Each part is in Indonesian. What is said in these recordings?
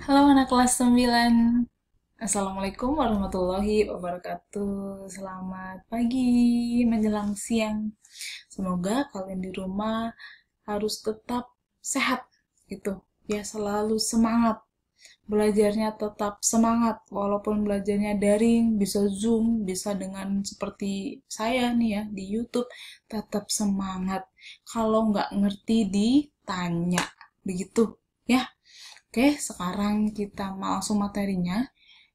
Halo anak kelas 9. Assalamualaikum warahmatullahi wabarakatuh. Selamat pagi menjelang siang. Semoga kalian di rumah harus tetap sehat gitu. Ya, selalu semangat. Belajarnya tetap semangat walaupun belajarnya daring, bisa Zoom, bisa dengan seperti saya nih ya di YouTube, tetap semangat. Kalau nggak ngerti ditanya. Begitu ya. Oke, sekarang kita langsung materinya.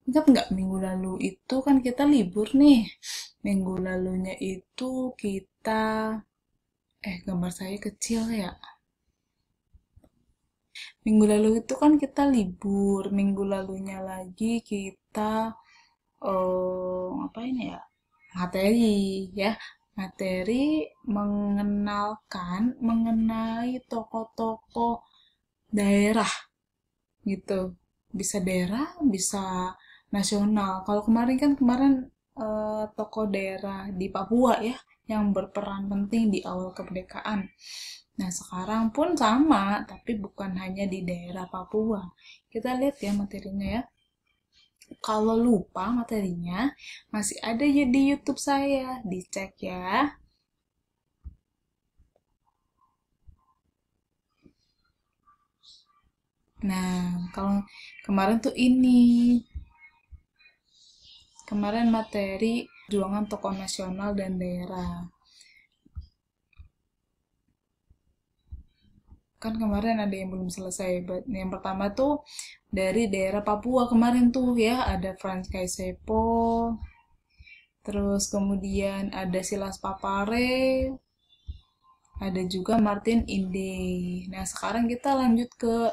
Ingat nggak minggu lalu itu kan kita libur nih. Minggu lalunya itu kita... gambar saya kecil ya. Minggu lalu itu kan kita libur. Minggu lalunya lagi kita... apa ini ya? Materi ya. Materi mengenai tokoh-tokoh daerah gitu, bisa daerah bisa nasional. Kalau kemarin tokoh daerah di Papua ya yang berperan penting di awal kemerdekaan. Nah, sekarang pun sama, tapi bukan hanya di daerah Papua. Kita lihat ya materinya ya. Kalau lupa materinya, masih ada ya di YouTube saya, dicek ya. Nah, kalau kemarin tuh kemarin materi perjuangan tokoh nasional dan daerah. Kan kemarin ada yang belum selesai. Yang pertama tuh dari daerah Papua kemarin tuh ya, ada Frans Kaisepo, terus kemudian ada Silas Papare, ada juga Martin Inde. Nah, sekarang kita lanjut ke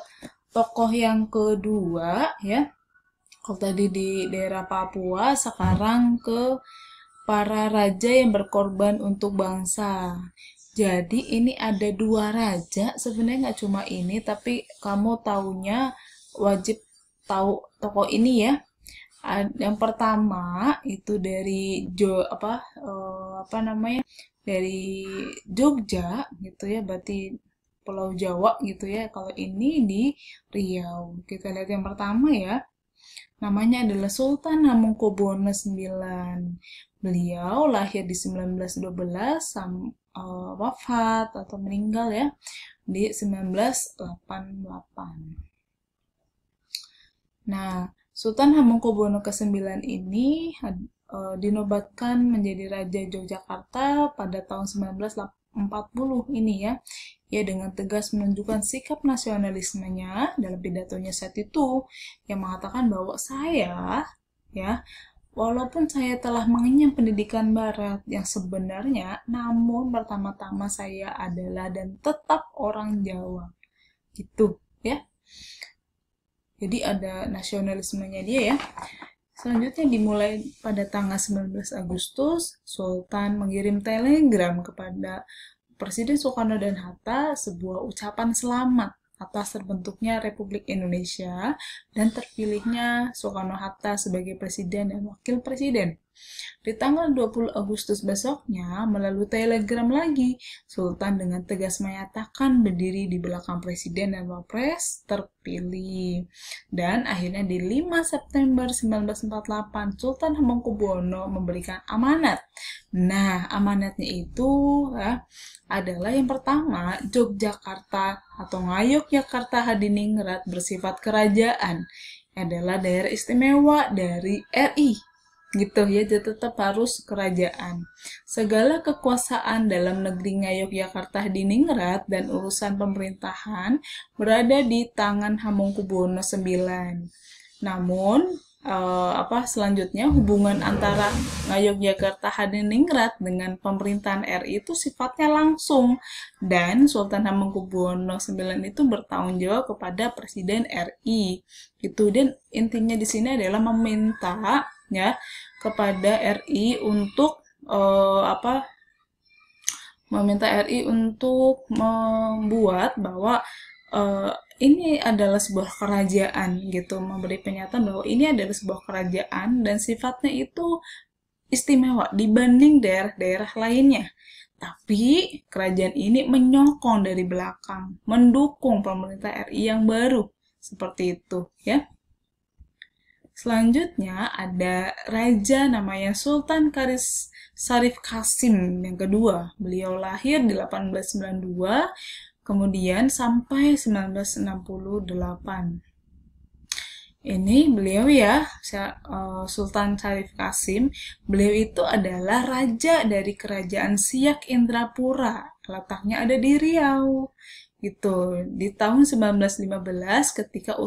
tokoh yang kedua ya. Kalau tadi di daerah Papua, sekarang ke para raja yang berkorban untuk bangsa. Jadi ini ada dua raja, sebenarnya nggak cuma ini, tapi kamu taunya wajib tahu tokoh ini ya. Yang pertama itu dari apa namanya, dari Jogja gitu ya, berarti Pulau Jawa gitu ya. Kalau ini di Riau. Kita lihat yang pertama ya. Namanya adalah Sultan Hamengkubuwono IX. Beliau lahir di 1912, wafat atau meninggal ya di 1988. Nah, Sultan Hamengkubuwono ke-9 ini dinobatkan menjadi Raja Yogyakarta pada tahun 1940 ini ya. Ia dengan tegas menunjukkan sikap nasionalismenya dalam pidatonya saat itu yang mengatakan bahwa saya ya, walaupun saya telah mengenyam pendidikan barat yang sebenarnya, namun pertama-tama saya adalah dan tetap orang Jawa. Gitu ya. Jadi ada nasionalismenya dia ya. Selanjutnya dimulai pada tanggal 19 Agustus, Sultan mengirim telegram kepada Presiden Soekarno dan Hatta sebuah ucapan selamat atas terbentuknya Republik Indonesia dan terpilihnya Soekarno-Hatta sebagai presiden dan wakil presiden. Di tanggal 20 Agustus besoknya, melalui telegram lagi, Sultan dengan tegas menyatakan berdiri di belakang presiden dan wapres terpilih. Dan akhirnya di 5 September 1948, Sultan Hamengkubuwono memberikan amanat. Nah, amanatnya itu adalah yang pertama, Yogyakarta atau Ngayogyakarta Hadiningrat bersifat kerajaan. Adalah daerah istimewa dari RI. Gitu ya, jadi tetap harus kerajaan. Segala kekuasaan dalam negeri Ngayogyakarta Hadiningrat dan urusan pemerintahan berada di tangan Hamengkubuwono IX. Namun, selanjutnya hubungan antara Ngayogyakarta Hadiningrat dengan pemerintahan RI itu sifatnya langsung dan Sultan Hamengkubuwono IX itu bertanggung jawab kepada Presiden RI. Gitu, dan intinya di sini adalah meminta ya kepada RI untuk meminta RI untuk membuat bahwa ini adalah sebuah kerajaan gitu, memberi pernyataan bahwa ini adalah sebuah kerajaan dan sifatnya itu istimewa dibanding daerah-daerah lainnya. Tapi kerajaan ini menyokong dari belakang, mendukung pemerintah RI yang baru Seperti itu ya. Selanjutnya ada raja namanya Sultan Syarif Qasim yang kedua. Beliau lahir di 1892, kemudian sampai 1968. Ini beliau ya, Sultan Syarif Qasim, beliau itu adalah raja dari kerajaan Siak Indrapura. Letaknya ada di Riau. Gitu. Di tahun 1915 ketika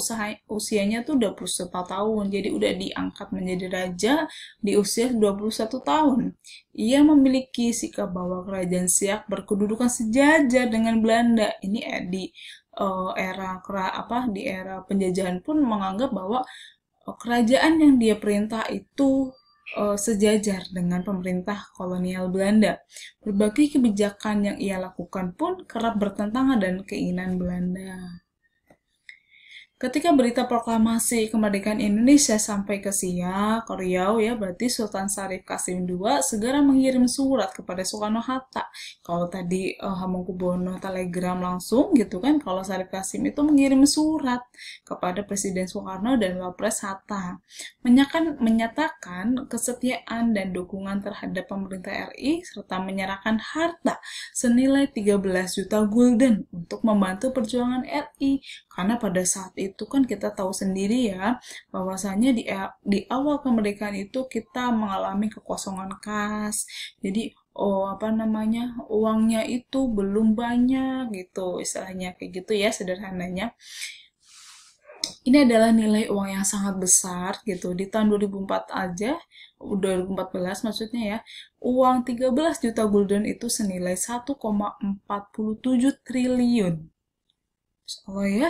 usianya tuh 21 tahun. Jadi udah diangkat menjadi raja di usia 21 tahun. Ia memiliki sikap bahwa kerajaan Siak berkedudukan sejajar dengan Belanda. Ini di era penjajahan pun menganggap bahwa kerajaan yang dia perintah itu sejajar dengan pemerintah kolonial Belanda. Berbagai kebijakan yang ia lakukan pun kerap bertentangan dengan keinginan Belanda. Ketika berita proklamasi kemerdekaan Indonesia sampai ke Siak, ke Riau ya, berarti Sultan Syarif Qasim II segera mengirim surat kepada Soekarno-Hatta. Kalau tadi Hamengkubuwono telegram langsung gitu kan, kalau Syarif Qasim itu mengirim surat kepada Presiden Soekarno dan Wapres Hatta. Menyatakan kesetiaan dan dukungan terhadap pemerintah RI serta menyerahkan harta senilai 13 juta gulden untuk membantu perjuangan RI. Karena pada saat itu kan kita tahu sendiri ya, bahwasanya di awal kemerdekaan itu kita mengalami kekosongan kas. Jadi uangnya itu belum banyak gitu, istilahnya kayak gitu ya sederhananya. Ini adalah nilai uang yang sangat besar gitu. Di tahun 2004 aja, 2014 maksudnya ya, uang 13 juta gulden itu senilai 1,47 triliun. Oh ya,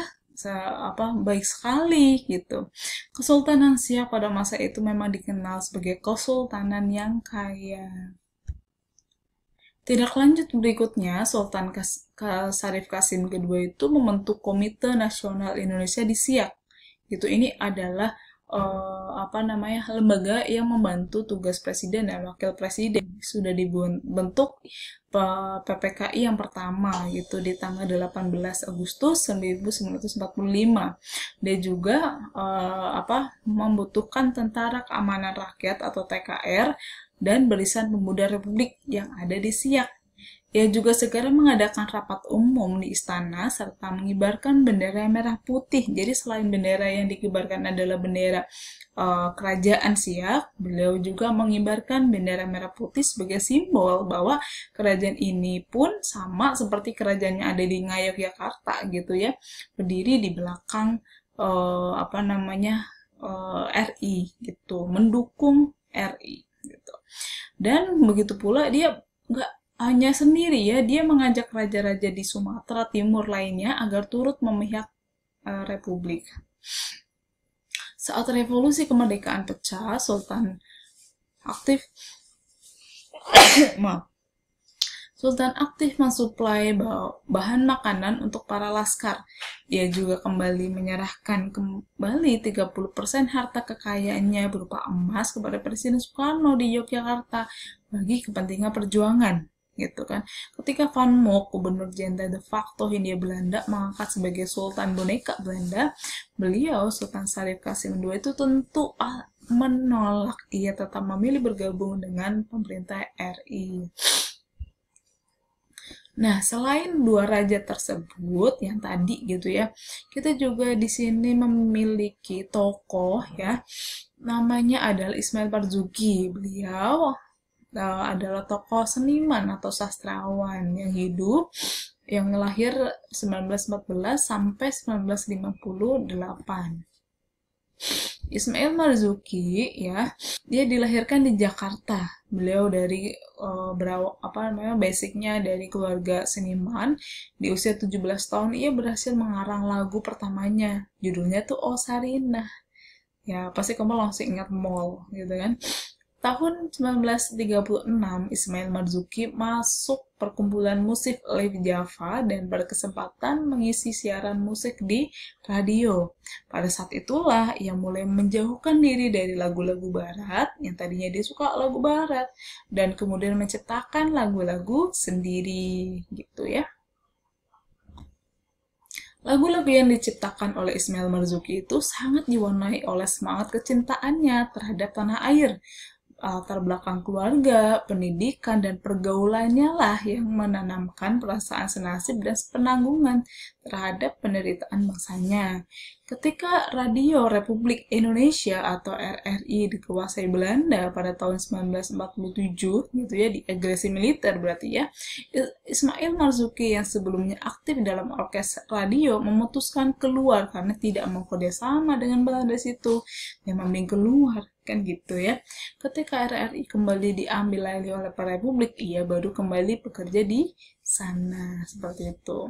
baik sekali gitu. Kesultanan Siak pada masa itu memang dikenal sebagai kesultanan yang kaya. Tindak lanjut berikutnya, Sultan Syarif Qasim II itu membentuk Komite Nasional Indonesia di Siak. Gitu, ini adalah lembaga yang membantu tugas presiden dan wakil presiden. Sudah dibentuk PPKI yang pertama gitu di tanggal 18 Agustus 1945. Dia juga membutuhkan Tentara Keamanan Rakyat atau TKR dan Barisan Pemuda Republik yang ada di Siak. Ia juga segera mengadakan rapat umum di istana serta mengibarkan bendera merah putih. Jadi selain bendera yang dikibarkan adalah bendera kerajaan Siak, beliau juga mengibarkan bendera merah putih sebagai simbol bahwa kerajaan ini pun sama seperti kerajaan yang ada di Ngayogyakarta gitu ya, berdiri di belakang RI gitu, mendukung RI gitu. Dan begitu pula dia nggak hanya sendiri ya, dia mengajak raja-raja di Sumatera Timur lainnya agar turut memihak Republik. Saat revolusi kemerdekaan pecah, Sultan aktif mensuplai bahan makanan untuk para laskar. Ia juga kembali menyerahkan 30% harta kekayaannya berupa emas kepada Presiden Soekarno di Yogyakarta bagi kepentingan perjuangan. Gitu kan. Ketika Van Mook, gubernur jenderal de facto Hindia Belanda, mengangkat sebagai Sultan Boneka Belanda, beliau Sultan Syarif Qasim II itu tentu menolak. Ia tetap memilih bergabung dengan pemerintah RI. Nah, selain dua raja tersebut yang tadi gitu ya, kita juga di sini memiliki tokoh ya, namanya adalah Ismail Marzuki. Beliau adalah tokoh seniman atau sastrawan yang hidup, yang lahir 1914 sampai 1958. Ismail Marzuki ya, dia dilahirkan di Jakarta. Beliau dari basicnya dari keluarga seniman. Di usia 17 tahun ia berhasil mengarang lagu pertamanya. Judulnya tuh Oh Sarinah. Ya, pasti kamu langsung ingat mall gitu kan. Tahun 1936, Ismail Marzuki masuk perkumpulan musik Live Java dan berkesempatan mengisi siaran musik di radio. Pada saat itulah ia mulai menjauhkan diri dari lagu-lagu barat, yang tadinya dia suka lagu barat, dan kemudian menciptakan lagu-lagu sendiri, gitu ya. Lagu-lagu yang diciptakan oleh Ismail Marzuki itu sangat diwarnai oleh semangat kecintaannya terhadap tanah air. Latar belakang keluarga, pendidikan, dan pergaulannya lah yang menanamkan perasaan senasib dan penanggungan terhadap penderitaan bangsanya. Ketika Radio Republik Indonesia atau RRI dikuasai Belanda pada tahun 1947, gitu ya, di agresi militer berarti ya, Ismail Marzuki yang sebelumnya aktif dalam orkes radio memutuskan keluar karena tidak mau kerjasama dengan Belanda situ. Dia mending keluar, kan gitu ya. Ketika RRI kembali diambil alih oleh Republik, ia baru kembali bekerja di sana, seperti itu.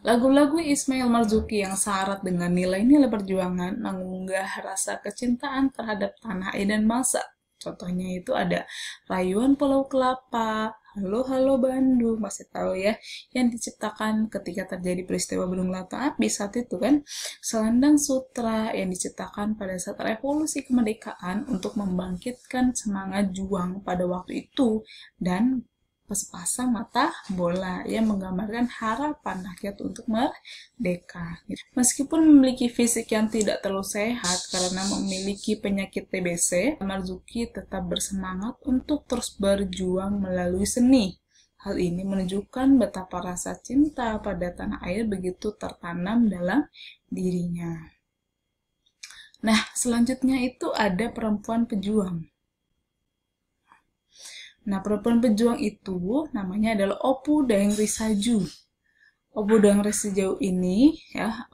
Lagu-lagu Ismail Marzuki yang syarat dengan nilai-nilai perjuangan mengunggah rasa kecintaan terhadap tanah air dan bangsa. Contohnya itu ada Rayuan Pulau Kelapa, Halo Halo Bandung, masih tahu ya, yang diciptakan ketika terjadi peristiwa Gunung Leutung Api saat itu kan. Selendang Sutra yang diciptakan pada saat revolusi kemerdekaan untuk membangkitkan semangat juang pada waktu itu, dan Sepasang Mata Bola yang menggambarkan harapan rakyat untuk merdeka. Meskipun memiliki fisik yang tidak terlalu sehat karena memiliki penyakit TBC, Marzuki tetap bersemangat untuk terus berjuang melalui seni. Hal ini menunjukkan betapa rasa cinta pada tanah air begitu tertanam dalam dirinya. Nah, selanjutnya itu ada perempuan pejuang. Nah, perempuan pejuang itu namanya adalah Opu Daeng Risaju. Opu Daeng Risaju ini ya,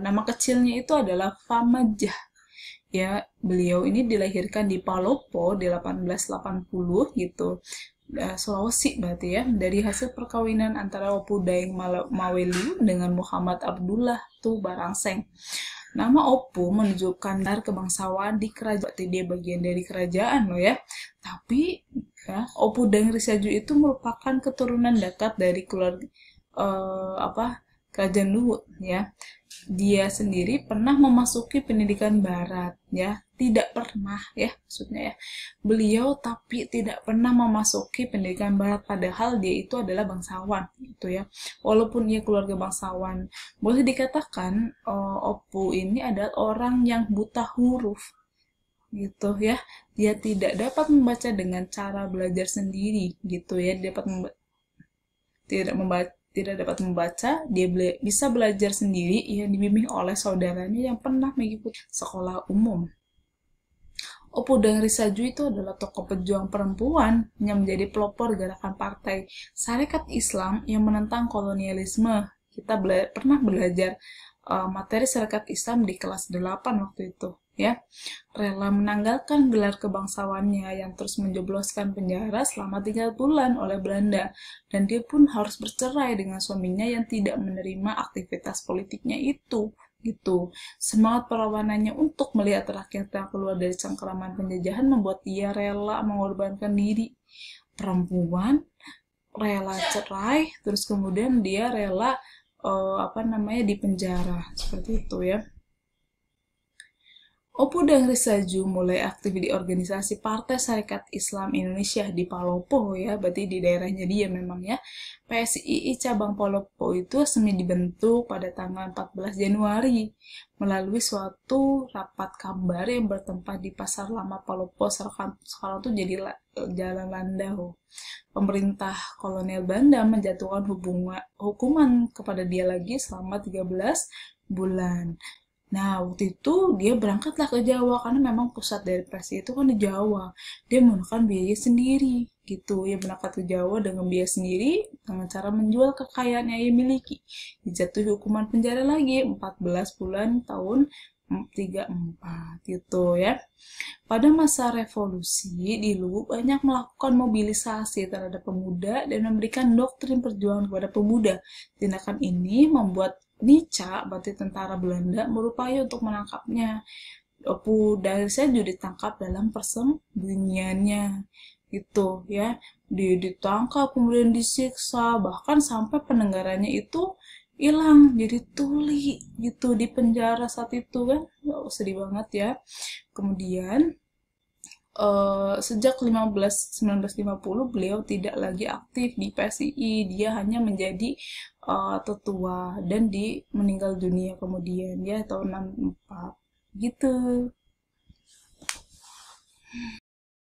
nama kecilnya itu adalah Famajah. Ya, beliau ini dilahirkan di Palopo di 1880 gitu. Sulawesi berarti ya, dari hasil perkawinan antara Opu Daeng Mawelu dengan Muhammad Abdullah Barangseng. Nama Opu menunjukkan kebangsaan di kerajaan, dia bagian dari kerajaan loh ya. Tapi ya, Opu Daeng Risaju itu merupakan keturunan dekat dari keluarga kerajaan Luhut ya. Dia sendiri pernah memasuki pendidikan barat ya, tidak pernah ya maksudnya ya. Beliau tapi tidak pernah memasuki pendidikan barat padahal dia itu adalah bangsawan gitu ya. Walaupun ia keluarga bangsawan, boleh dikatakan Opu ini adalah orang yang buta huruf gitu ya. Dia tidak dapat membaca dengan cara belajar sendiri gitu ya. Tidak dapat membaca, dia bisa belajar sendiri yang dibimbing oleh saudaranya yang pernah mengikuti sekolah umum. Opu Daeng Risaju itu adalah tokoh pejuang perempuan yang menjadi pelopor gerakan Partai Sarekat Islam yang menentang kolonialisme. Kita pernah belajar materi Sarekat Islam di kelas 8 waktu itu ya. Rela menanggalkan gelar kebangsawannya yang terus menjebloskan penjara selama 3 bulan oleh Belanda, dan dia pun harus bercerai dengan suaminya yang tidak menerima aktivitas politiknya itu gitu. Semangat perlawanannya untuk melihat rakyatnya keluar dari cengkeraman penjajahan membuat dia rela mengorbankan diri. Perempuan rela cerai, terus kemudian dia rela dipenjara seperti itu ya. Opu Daeng Risaju mulai aktif di organisasi Partai Sarekat Islam Indonesia di Palopo ya, berarti di daerahnya dia memang ya. PSII cabang Palopo itu resmi dibentuk pada tanggal 14 Januari melalui suatu rapat kabar yang bertempat di Pasar Lama Palopo. Sekarang tuh jadi Jalan Landau. Pemerintah kolonial Belanda menjatuhkan hukuman kepada dia lagi selama 13 bulan. Nah, waktu itu dia berangkatlah ke Jawa karena memang pusat dari Persia itu kan di Jawa. Dia menggunakan biaya sendiri gitu. Dia berangkat ke Jawa dengan biaya sendiri dengan cara menjual kekayaan yang ia miliki. Dijatuhi hukuman penjara lagi 14 bulan tahun 34 gitu ya. Pada masa revolusi di Luwu banyak melakukan mobilisasi terhadap pemuda dan memberikan doktrin perjuangan kepada pemuda. Tindakan ini membuat Nica, berarti tentara Belanda, berupaya untuk menangkapnya. Opu Daeng Risaju ditangkap dalam persembunyiannya gitu ya. Dia ditangkap kemudian disiksa, bahkan sampai pendengarannya itu hilang jadi tuli gitu di penjara saat itu kan. Sedih banget ya. Kemudian sejak 1950 beliau tidak lagi aktif di PSII, dia hanya menjadi tetua dan meninggal dunia kemudian ya tahun 64 gitu.